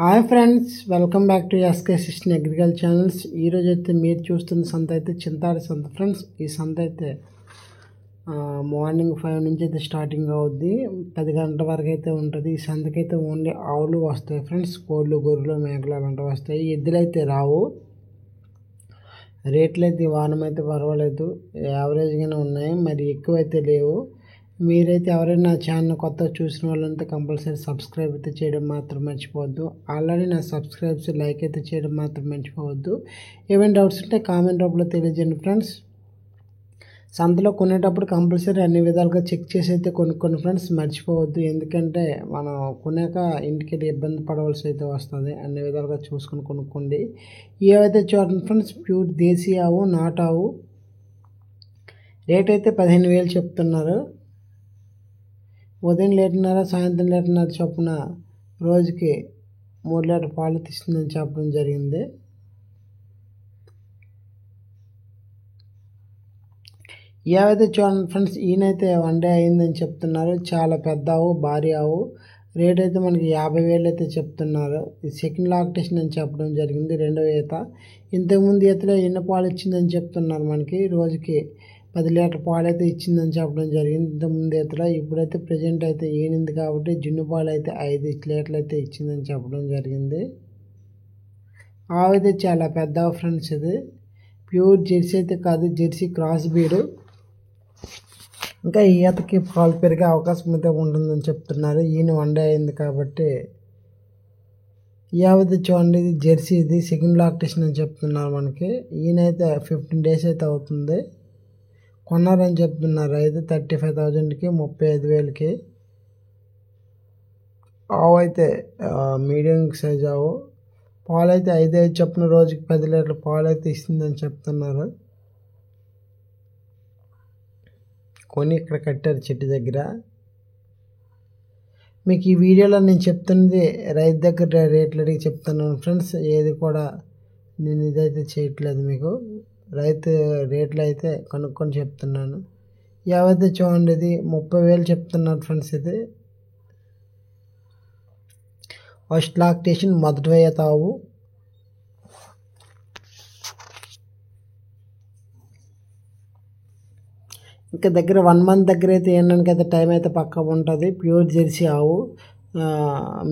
Hi friends, welcome back to SK system agriculture channels. ఈరోజు అయితే మీరు చూస్తున్న సంత అయితే చింతాడి సంత ఫ్రెండ్స్. ఈ సంత అయితే మార్నింగ్ 5 నుంచి అయితే స్టార్టింగ్ అవుద్ది, 10 గంటల వరకు అయితే ఉంటుంది. ఈ సంతకైతే ఓన్లీ ఆవులు వస్తాయి ఫ్రెండ్స్. కోళ్ళు, గొర్రెలు, మేకలు అలాంటివి వస్తాయి. ఎద్దులు అయితే రావు. రేట్లు అయితే ఈ వారం అయితే పర్వాలేదు, యావరేజ్గానే ఉన్నాయి, మరి ఎక్కువైతే లేవు. మీరైతే ఎవరైనా నా ఛానల్ కొత్తగా చూసిన వాళ్ళంతా కంపల్సరీ సబ్స్క్రైబ్ అయితే చేయడం మాత్రం మర్చిపోవద్దు. ఆల్రెడీ నా సబ్స్క్రైబ్స్ లైక్ అయితే చేయడం మాత్రం మర్చిపోవద్దు. ఏమైనా డౌట్స్ ఉంటే కామెంట్ రూపంలో తెలియజేయండి ఫ్రెండ్స్. సంతలో కొనేటప్పుడు కంపల్సరీ అన్ని విధాలుగా చెక్ చేసి అయితే కొనుక్కోండి ఫ్రెండ్స్, మర్చిపోవద్దు. ఎందుకంటే మనం కొనాక ఇంటికి ఇబ్బంది పడవలసి అయితే వస్తుంది. అన్ని విధాలుగా చూసుకొని కొనుక్కోండి. ఏవైతే చూడండి ఫ్రెండ్స్, ప్యూర్ దేశీ ఆవు, నాటు ఆవు. రేట్ అయితే 15,000 చెప్తున్నారు. ఉదయం లీటర్న్నర, సాయంత్రం లీటర్న్నర చొప్పున రోజుకి 3 లీటర్ పాలు తీస్తుందని చెప్పడం జరిగింది. ఏవైతే చూడండి ఫ్రెండ్స్, ఈయనైతే 1 డే అయిందని చెప్తున్నారు. చాలా పెద్ద ఆవు, భారీ ఆవు. రేట్ అయితే మనకి 50,000 అయితే చెప్తున్నారు. ఇది సెకండ్ లాక్టేషన్ అని చెప్పడం జరిగింది, రెండవ ఈత. ఇంతకుముందు ఈతలో ఎన్ని పాలు ఇచ్చిందని చెప్తున్నారు. మనకి రోజుకి 10 లీటర్ పాలు అయితే ఇచ్చిందని చెప్పడం జరిగింది ఇంతకుముందు ఈతలో. ఇప్పుడైతే ప్రజెంట్ అయితే ఈనింది కాబట్టి జున్ను పాలు అయితే 5 లీటర్లు అయితే ఇచ్చిందని చెప్పడం జరిగింది. ఆవు అయితే చాలా పెద్ద ఫ్రెండ్స్. ఇది ప్యూర్ జెర్సీ అయితే కాదు, జెర్సీ క్రాస్ బీడు. ఇంకా ఈతకి పాలు పెరిగే అవకాశం అయితే ఉంటుందని చెప్తున్నారు. ఈయన 1 డే అయింది కాబట్టి. యావైతే చూడండి, ఇది జెర్సీ, ఇది సెకండ్ లాక్టేషన్ అని చెప్తున్నారు మనకి. ఈయనైతే 15 డేస్ అయితే అవుతుంది. కొన్నారని చెప్తున్నారు అయితే 35,000కి, 35,000కి. ఆవు అయితే మీడియం సైజ్ ఆవు. పాలు అయితే 5 చొప్పున రోజుకి 10 లీటర్ల పాలు అయితే ఇస్తుందని చెప్తున్నారు. కొని ఇక్కడ కట్టారు చెట్టు దగ్గర. మీకు ఈ వీడియోలో నేను చెప్తున్నది రైతు దగ్గర రేట్లు అడిగి చెప్తున్నాను ఫ్రెండ్స్. ఏది కూడా నేను ఇదైతే చేయట్లేదు, మీకు రైతు రేట్లు అయితే కనుక్కొని చెప్తున్నాను. ఏవైతే చూడండి, ఇది 30,000 చెప్తున్నారు ఫ్రెండ్స్. ఇది ఫస్ట్ లాక్టేషన్, మొదటి ఈత ఆవు. ఇంకా దగ్గర 1 మంత్ దగ్గర అయితే ఏంటంటే అయితే టైం అయితే పక్కా ఉంటుంది. ప్యూర్ జెర్సీ ఆవు,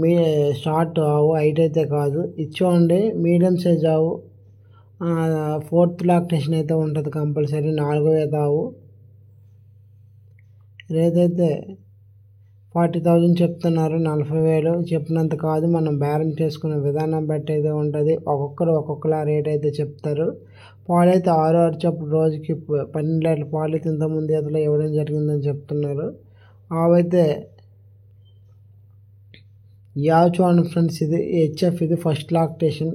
మీ షార్ట్ ఆవు, హైట్ అయితే కాదు. ఇది చూడండి, మీడియం సైజ్ ఆవు. 4th లాక్టేషన్ అయితే ఉంటుంది కంపల్సరీ, 4వ ఈత ఆవు. రేట్ అయితే 40,000 చెప్తున్నారు. 40,000 చెప్పినంత కాదు, మనం బేరం చేసుకునే విధానం బట్టి అయితే ఉంటుంది. ఒక్కొక్కరు ఒక్కొక్కలా రేట్ అయితే చెప్తారు. పాలు అయితే 6 చొప్పున రోజుకి 12 లీటర్ల పాలు అయితే ఇంతకుముందు ఈతలో ఇవ్వడం జరిగిందని చెప్తున్నారు. ఆవు అయితే యావ్ చూడండి ఫ్రెండ్స్, ఇది హెచ్ఎఫ్, ఇది ఫస్ట్ లాక్టేషన్.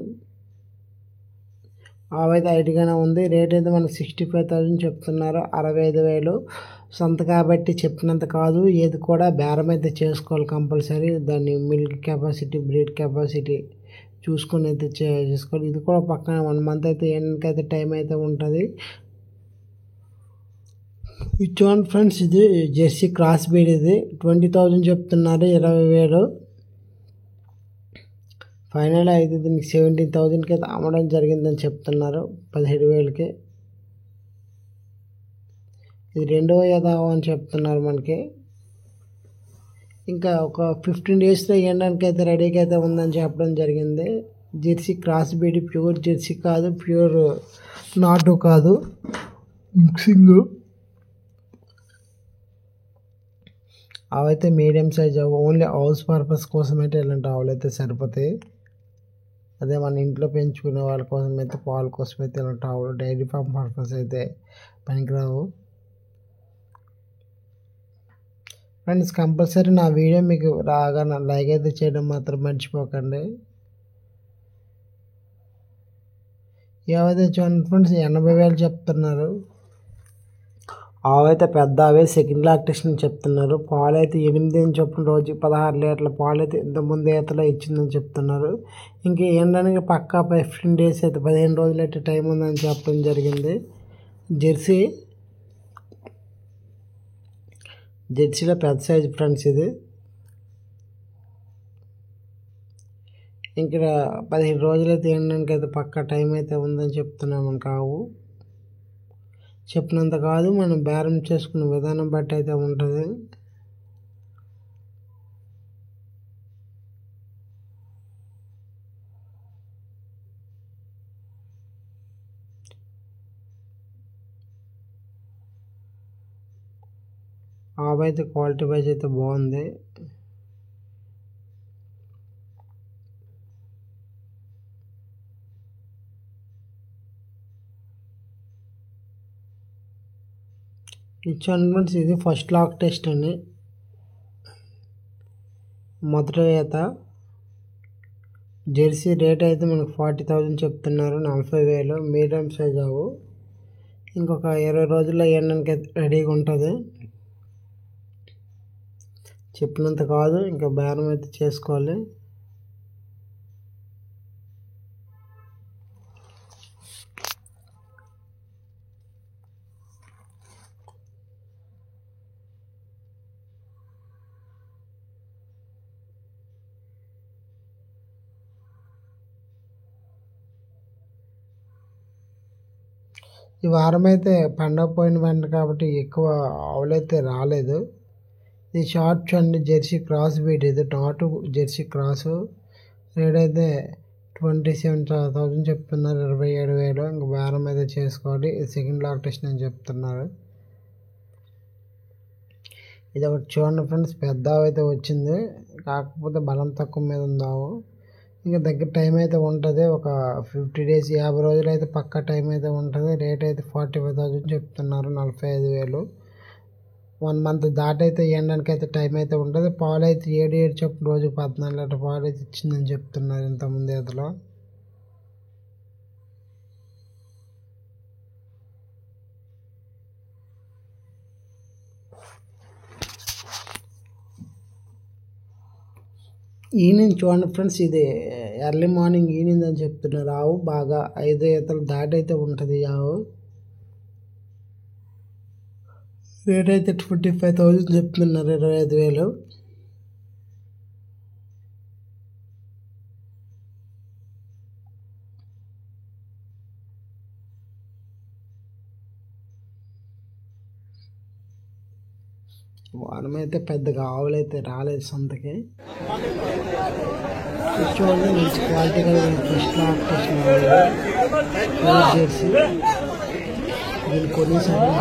ఆవు అయితే హైట్గానే ఉంది. రేట్ అయితే మనకు 65,000 చెప్తున్నారు. 65,000 సొంత కాబట్టి చెప్పినంత కాదు, ఏది కూడా బేరం అయితే చేసుకోవాలి కంపల్సరీ. దాన్ని మిల్క్ కెపాసిటీ, బ్రీడ్ కెపాసిటీ చూసుకొని అయితే చేసుకోవాలి. ఇది కూడా పక్కన 1 మంత్ అయితే ఎన్నికైతే టైం అయితే ఉంటుంది. ఇది చూడండి ఫ్రెండ్స్, ఇది జెర్సీ క్రాస్ బీడ్. ఇది 20,000 చెప్తున్నారు, 20,000. ఫైనల్ అయితే దీనికి 17,000కి అయితే అమ్మడం జరిగిందని చెప్తున్నారు, 17,000కి. ఇది రెండవ ఈత అని చెప్తున్నారు మనకి. ఇంకా ఒక 15 డేస్లో ఏండానికి అయితే రెడీగా అయితే ఉందని చెప్పడం జరిగింది. Jersey cross bead, pure Jersey కాదు, ప్యూర్ నాటు కాదు, మిక్సింగ్. అవైతే మీడియం సైజ్ అవి, ఓన్లీ హౌస్ పర్పస్ కోసం అయితే ఇలాంటి ఆవులు అయితే సరిపోతాయి. అదే మన ఇంట్లో పెంచుకునే వాళ్ళ కోసం అయితే, పాల కోసం అయితే ఇలాంటి ఆవులు, డైరీ ఫార్మ్ పర్పస్ అయితే పనికిరావు ఫ్రెండ్స్. కంపల్సరీ నా వీడియో మీకు రాగా లైక్ అయితే చేయడం మాత్రం మర్చిపోకండి. ఏవైతే చూడండి ఫ్రెండ్స్, 80,000 చెప్తున్నారు. ఆవు అయితే పెద్ద ఆవే, సెకండ్ లాక్టేషన్ చెప్తున్నారు. పాలు అయితే 8 చొప్పున రోజు 16 లీటర్ల పాలు అయితే ఇంతకుముందు ఈతలో ఇచ్చిందని చెప్తున్నారు. ఇంకా ఏంటంటే పక్కా 15 డేస్ అయితే, 15 రోజులు అయితే టైం ఉందని చెప్పడం జరిగింది. జెర్సీలో పెద్ద సైజు ఫ్రెండ్స్. ఇది ఇక్కడ 15 రోజులైతే ఎండడానికి అయితే పక్కా టైం అయితే ఉందని చెప్తున్నాము. కావు చెప్పినంత కాదు, మనం బేరం చేసుకునే విధానం బట్టి అయితే ఉంటుంది. ఆవు అయితే క్వాలిటీ వైజ్ అయితే బాగుంది. ఇచ్చాను ఫ్రెండ్స్, ఇది ఫస్ట్ లాక్ టెస్ట్ అండి. మొదటి ఈత జెర్సీ రేట్ అయితే మనకు 40,000 చెప్తున్నారు. 40,000 మీడియం సైజ్ ఆవు. ఇంకొక 20 రోజుల్లో ఎండడానికి రెడీగా ఉంటుంది. చెప్పినంత కాదు, ఇంకా బేరం అయితే చేసుకోవాలి. ఈ వారం అయితే పండగ పోయిన వెంట కాబట్టి ఎక్కువ ఆవులైతే రాలేదు. ఇది షార్ట్ అండి, జెర్సీ క్రాస్ బీట్. ఇది నాటు జెర్సీ క్రాసు. రేట్ అయితే 27,000 చెప్తున్నారు. 27,000. ఇంక బేరం అయితే చేసుకోవాలి. ఇది సెకండ్ లాక్టేషన్ అని చెప్తున్నారు. ఇది ఒకటి చూడండి ఫ్రెండ్స్, పెద్ద ఆవు అయితే వచ్చింది. కాకపోతే బలం తక్కువ మీద ఉంది ఆవు. ఇంకా దగ్గర టైం అయితే ఉంటుంది. ఒక 50 days 50 రోజులు అయితే పక్కా టైం అయితే ఉంటుంది. రేట్ అయితే 45,000 చెప్తున్నారు. 45,000. 1 month దాటైతే ఎండడానికి అయితే టైం అయితే ఉంటుంది. పాలు అయితే 7 చొప్పున రోజుకు 14 లీటర్ పాలు అయితే ఇచ్చిందని చెప్తున్నారు ఇంతకుముందు ఈతలో. ఈవినింగ్ చూడండి ఫ్రెండ్స్, ఇది ఎర్లీ మార్నింగ్ ఈవినింగ్ అని చెప్తున్నారు. ఆవు బాగా 5 ఈతలు దాటైతే ఉంటుంది ఈ ఆవు. రేట్ అయితే 25,000 చెప్తున్నారు. 25,000. వారం అయితే పెద్దగా ఆవులు అయితే రాలేదు సంతకి. చూడండి, మంచి క్వాలిటీ కూడా ఫస్ట్ లాక్టేషన్ జెర్సీ.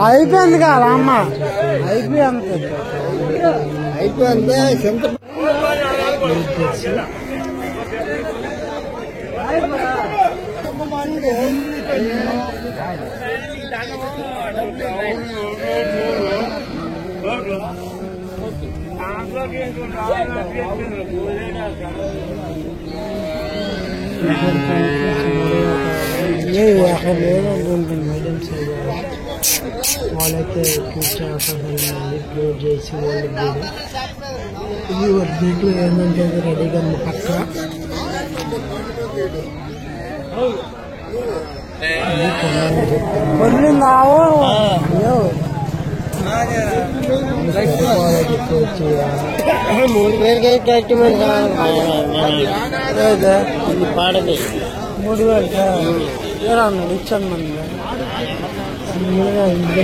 అయిపోయింది కదా అమ్మ, అయిపోయింది. అక్కడ లేదండి, మీడియం సైజ్ వాళ్ళైతే చూసే అవకాశాలు క్లోజ్ చేసి వాళ్ళు ఇది దీంట్లో ఏంటంటే రెడీగా ఉంది పక్క. పాడది 3,000 అన్నాడు. ఇచ్చాను మన ఇంటి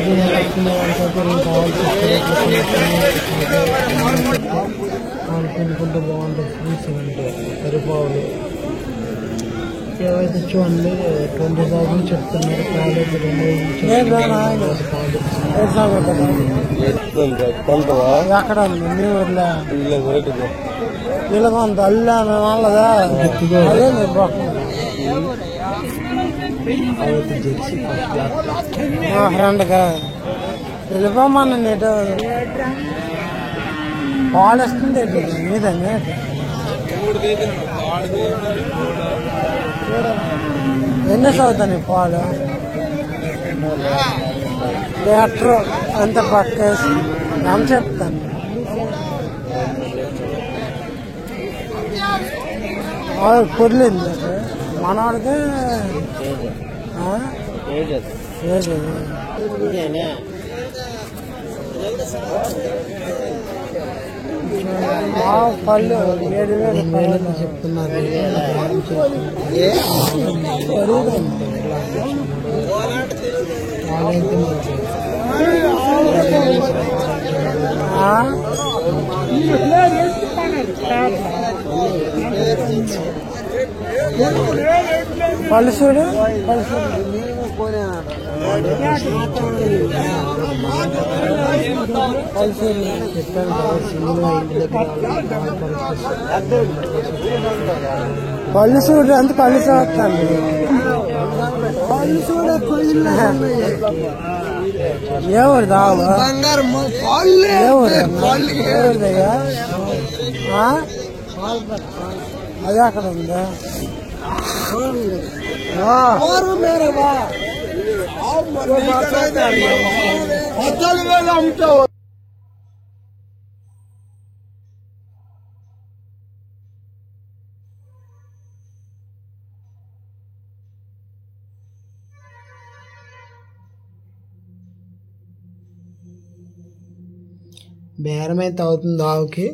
తినుకుంటే బాగుంటుంది. ఫ్రూట్స్ అంటే సరిపోవాలి. ఏవైతే చూడండి 20,000 చెప్తున్నారు. కాలేజీ 2,000 అక్కడ వీళ్ళకి అంత అల్లా వాళ్ళదా అదే జెర్సీ ఫ్రెండ్గా వెళ్ళిపోమన్నా నేట పాలు వస్తుంది మీదండి. ఎన్ని చదువుతాను పాలు లీటరు అంత పక్కేసి అని చెప్తాను. కుర్లింది మనవాడికి పళ్ళు 7,000 చెప్తున్నారు. పళ్ళు చూడు పళ్ళు చూడు అంత పళ్ళు చూస్తాను ఎవరు దావా ఎవరిదయ్యా అది అక్కడ ఉందా బేరం అయితే అవుతుంది ఆవుకి.